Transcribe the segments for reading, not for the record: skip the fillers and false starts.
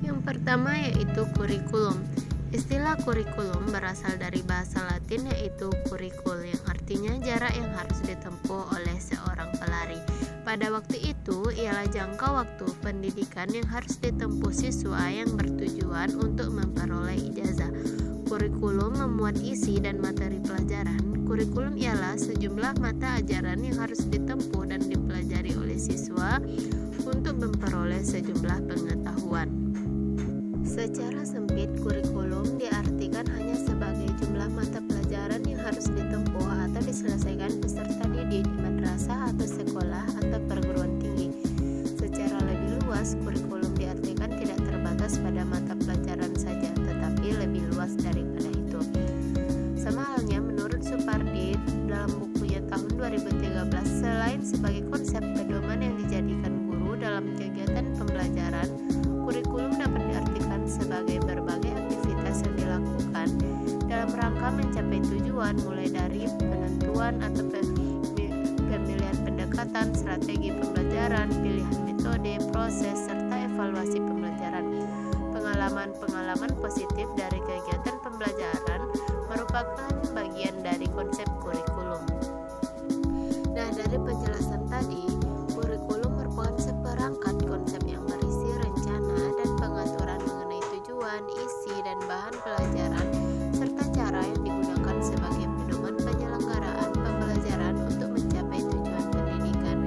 Yang pertama yaitu kurikulum. Istilah kurikulum berasal dari bahasa Latin yaitu curricul, yang artinya jarak yang harus ditempuh oleh seorang pelari. Pada waktu itu ialah jangka waktu pendidikan yang harus ditempuh siswa yang bertujuan untuk memperoleh ijazah. Kurikulum memuat isi dan materi pelajaran. Kurikulum ialah sejumlah mata ajaran yang harus ditempuh dan dipelajari oleh siswa untuk memperoleh sejumlah pengetahuan. Secara sempit, kurikulum diartikan hanya sebagai jumlah mata pelajaran yang harus ditempuh atau diselesaikan peserta didik di madrasah atau sekolah atau perguruan tinggi. Secara lebih luas, kurikulum diartikan tidak terbatas pada mata pelajaran saja, tetapi lebih luas daripada itu. Sama halnya menurut Supardi dalam bukunya tahun 2013, selain sebagai konsep pedoman yang dijadikan guru dalam kegiatan pembelajaran, kurikulum dapat diartikan sebagai berbagai aktivitas yang dilakukan dalam rangka mencapai tujuan, mulai dari penentuan atau pemilihan pendekatan, strategi pembelajaran, pilihan metode, proses, serta evaluasi pembelajaran. Pengalaman positif dari kegiatan pembelajaran merupakan bagian dari konsep kurikulum. Nah, dari penjelasan tadi, kurikulum merupakan seperangkat konsep yang berisi rencana dan pengaturan mengenai tujuan, isi, dan bahan pelajaran, serta cara yang digunakan sebagai pedoman penyelenggaraan pembelajaran untuk mencapai tujuan pendidikan.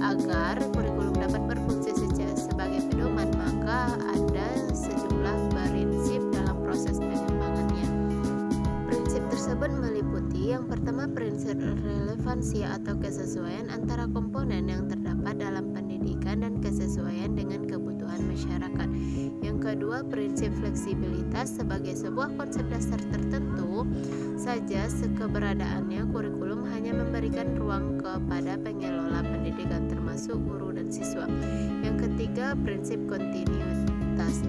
Agar kurikulum dapat berfungsi sebagai pedoman, maka ada sejumlah prinsip dalam proses pengembangannya. Prinsip tersebut meliputi yang pertama, prinsip relevansi atau kesesuaian antara komponen yang terdapat dalam pendidikan dan kesesuaian dengan kebutuhan masyarakat. Yang kedua, prinsip fleksibilitas sebagai sebuah konsep dasar tertentu saja keberadaannya. Kurikulum hanya memberikan ruang kepada pengelola pendidikan termasuk guru dan siswa. Yang ketiga, prinsip kontinuitas.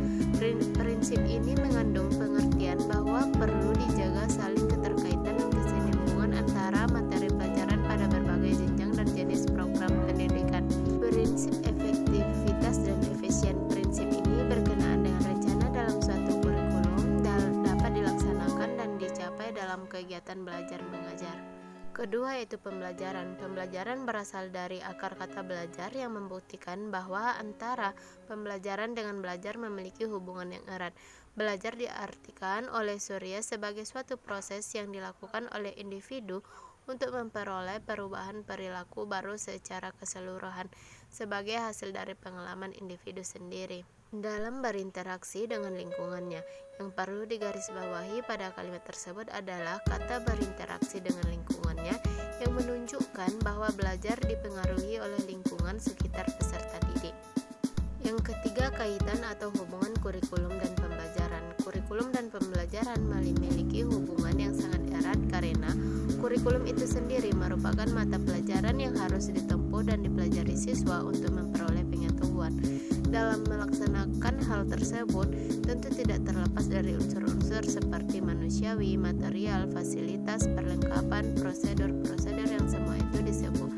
Prinsip ini mengandung pengertian bahwa perlu dijaga saling keterkaitan dan kesinambungan antara materi pelajaran pada berbagai jenjang dan jenis program pendidikan. Prinsip efektivitas dan efisien. Prinsip ini berkenaan dengan rencana dalam suatu kurikulum dapat dilaksanakan dan dicapai dalam kegiatan belajar mengajar. Kedua yaitu pembelajaran. Pembelajaran berasal dari akar kata belajar yang membuktikan bahwa antara pembelajaran dengan belajar memiliki hubungan yang erat. Belajar diartikan oleh Surya sebagai suatu proses yang dilakukan oleh individu untuk memperoleh perubahan perilaku baru secara keseluruhan sebagai hasil dari pengalaman individu sendiri dalam berinteraksi dengan lingkungannya. Yang perlu digarisbawahi pada kalimat tersebut adalah kata berinteraksi dengan lingkungannya, yang menunjukkan bahwa belajar dipengaruhi oleh lingkungan sekitar peserta didik. Yang ketiga, kaitan atau hubungan kurikulum dan pembelajaran. Kurikulum dan pembelajaran memiliki hubungan yang sangat erat karena kurikulum itu sendiri merupakan mata pelajaran yang harus ditempuh dan dipelajari siswa untuk memperoleh pengetahuan. Dalam melaksanakan hal tersebut, tentu tidak terlepas dari unsur-unsur seperti manusiawi, material, fasilitas, perlengkapan, prosedur yang semua itu disebut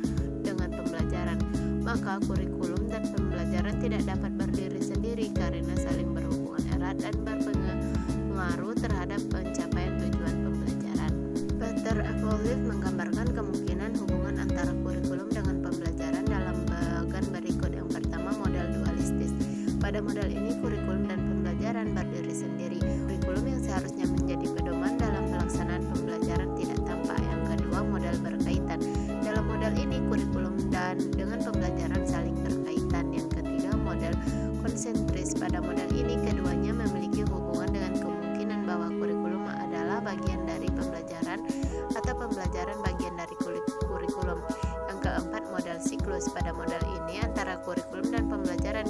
dengan pembelajaran. Maka kurikulum dan pembelajaran tidak dapat berdiri sendiri karena saling berhubungan erat dan berpengaruh terhadap pencapaian tujuan pembelajaran. Peter Evolif menggambarkan kemungkinan hubungan antara kurikulum dengan pembelajaran dalam bagan berikut. Yang pertama, model dualistis. Pada model ini, kurikulum dan pembelajaran berdiri sendiri. Kurikulum yang seharusnya menjadi pedoman dalam pelaksanaan pembelajaran tidak tampak. Yang kedua, model berkaitan. Dalam model ini, kurikulum dan dengan pembelajaran saling berkaitan. Yang ketiga, model konsentris. Pada model ini, keduanya memiliki hubungan dengan kemungkinan bahwa kurikulum adalah bagian dari pembelajaran atau pembelajaran bagian dari kurikulum. Yang keempat, model siklus. Pada model ini, antara kurikulum dan pembelajaran